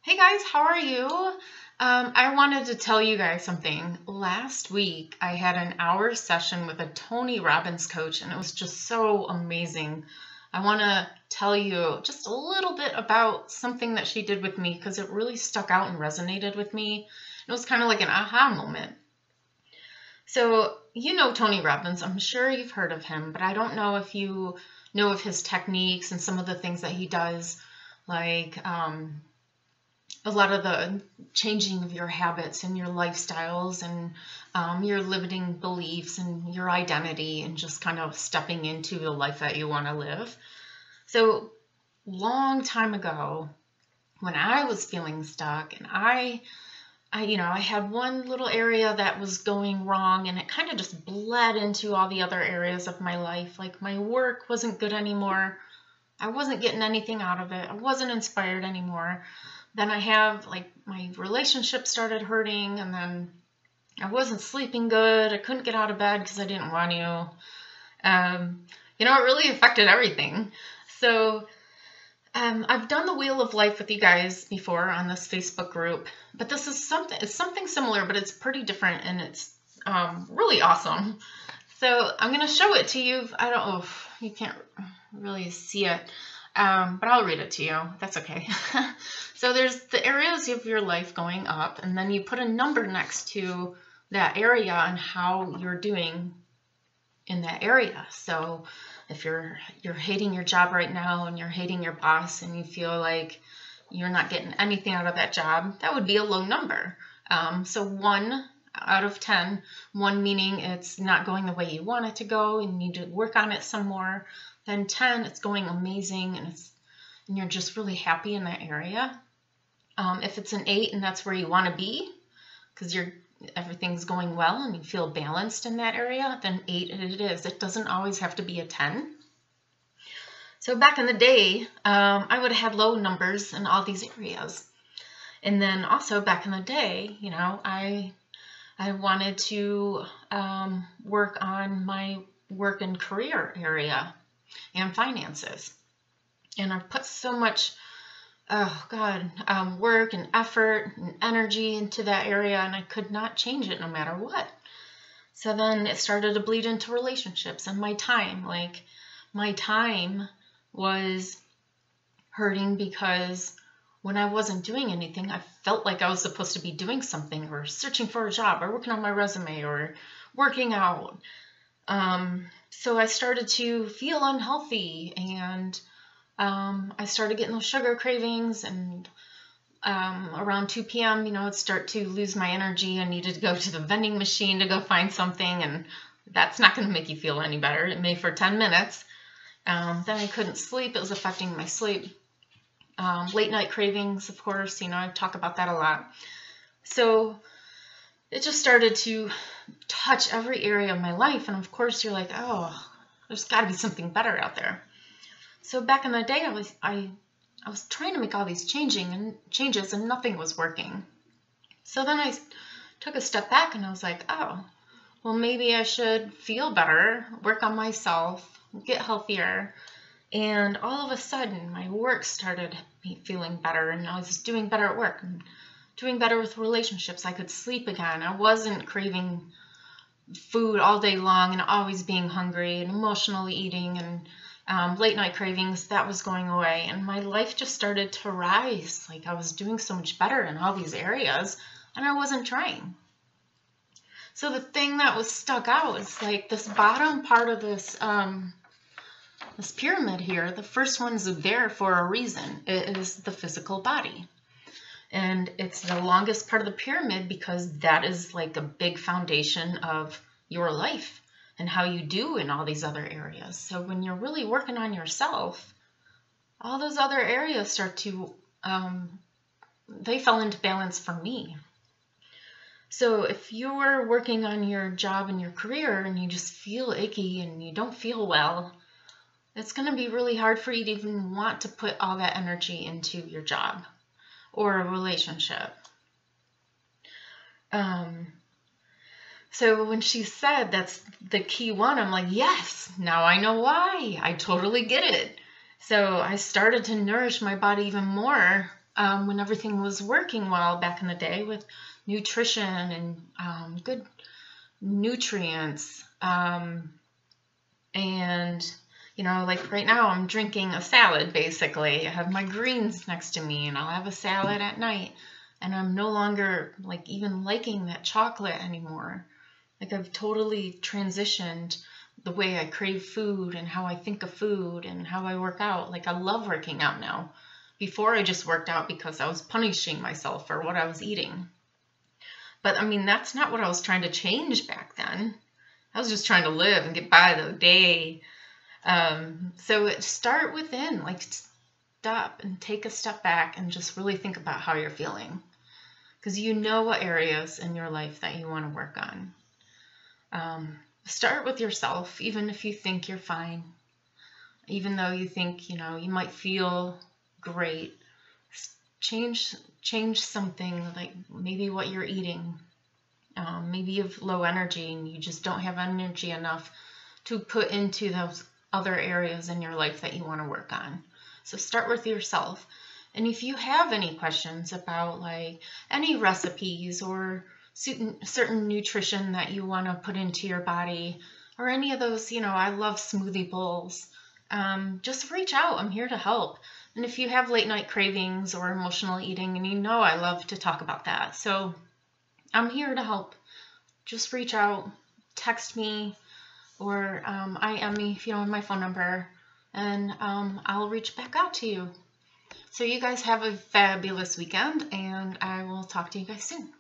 Hey guys, how are you? I wanted to tell you guys something. Last week, I had an hour session with a Tony Robbins coach, and it was just so amazing. I want to tell you just a little bit about something that she did with me because it really stuck out and resonated with me. It was kind of like an aha moment. So, you know Tony Robbins, I'm sure you've heard of him, but I don't know if you know of his techniques and some of the things that he does, like a lot of the changing of your habits and your lifestyles and your limiting beliefs and your identity and just kind of stepping into the life that you want to live. So long time ago, when I was feeling stuck and I had one little area that was going wrong and it kind of just bled into all the other areas of my life. Like my work wasn't good anymore. I wasn't getting anything out of it. I wasn't inspired anymore. Then I have my relationship started hurting, and then I wasn't sleeping good. I couldn't get out of bed because I didn't want to. It really affected everything. So I've done the Wheel of Life with you guys before on this Facebook group, but this is something similar, but it's pretty different, and it's really awesome. So I'm going to show it to you. I don't know if you can't really see it. But I'll read it to you. That's okay. So there's the areas of your life going up, and then you put a number next to that area and how you're doing in that area. So if you're hating your job right now and you're hating your boss and you feel like you're not getting anything out of that job, that would be a low number. So 1 out of 10, 1 meaning it's not going the way you want it to go and you need to work on it some more. Then 10, it's going amazing and you're just really happy in that area. If it's an 8 and that's where you want to be because everything's going well and you feel balanced in that area, then 8 it is. It doesn't always have to be a 10. So back in the day, I would have had low numbers in all these areas. And then also back in the day, I wanted to work on my work and career area and finances. And I've put so much, work and effort and energy into that area, and I could not change it no matter what. So then it started to bleed into relationships and my time. Like my time was hurting because when I wasn't doing anything, I felt like I was supposed to be doing something or searching for a job or working on my resume or working out. So I started to feel unhealthy and I started getting those sugar cravings and around 2 p.m., I'd start to lose my energy. I needed to go to the vending machine to go find something, and that's not going to make you feel any better. It may for 10 minutes. Then I couldn't sleep. It was affecting my sleep. Late night cravings, of course, I talk about that a lot. So it just started to touch every area of my life. And of course you're like, oh, there's got to be something better out there. So back in the day, I was trying to make all these changes and nothing was working. So then I took a step back and I was like, oh, well, maybe I should feel better, work on myself, get healthier. And all of a sudden, my work started feeling better, and I was doing better at work and doing better with relationships. I could sleep again. I wasn't craving food all day long and always being hungry and emotionally eating and late night cravings. That was going away, and my life just started to rise. Like I was doing so much better in all these areas, and I wasn't trying. So the thing that was stuck out is like this bottom part of this pyramid here. The first one's there for a reason. It is the physical body. And it's the longest part of the pyramid because that is like a big foundation of your life and how you do in all these other areas. So when you're really working on yourself, all those other areas start to, they fell into balance for me. So if you're working on your job and your career and you just feel icky and you don't feel well, it's going to be really hard for you to even want to put all that energy into your job or a relationship. So when she said that's the key one, I'm like, yes, now I know why. I totally get it. So I started to nourish my body even more when everything was working well back in the day with nutrition and good nutrients. And, like right now I'm drinking a salad basically. I have my greens next to me and I'll have a salad at night. And I'm no longer like even liking that chocolate anymore. Like I've totally transitioned the way I crave food and how I think of food and how I work out. Like I love working out now. Before I just worked out because I was punishing myself for what I was eating. But I mean, that's not what I was trying to change back then. I was just trying to live and get by the day. So start within, like stop and take a step back and just really think about how you're feeling. Because you know what areas in your life that you want to work on. Start with yourself, even if you think you're fine. Even though you think, you might feel great. Change something, like maybe what you're eating. Maybe you have low energy and you just don't have energy enough to put into those other areas in your life that you want to work on. So start with yourself. And if you have any questions about like any recipes or certain nutrition that you want to put into your body or any of those, I love smoothie bowls, just reach out. I'm here to help. And if you have late night cravings or emotional eating, and I love to talk about that. So I'm here to help. Just reach out, text me, or IM me if you don't have my phone number, and I'll reach back out to you. So you guys have a fabulous weekend, and I will talk to you guys soon.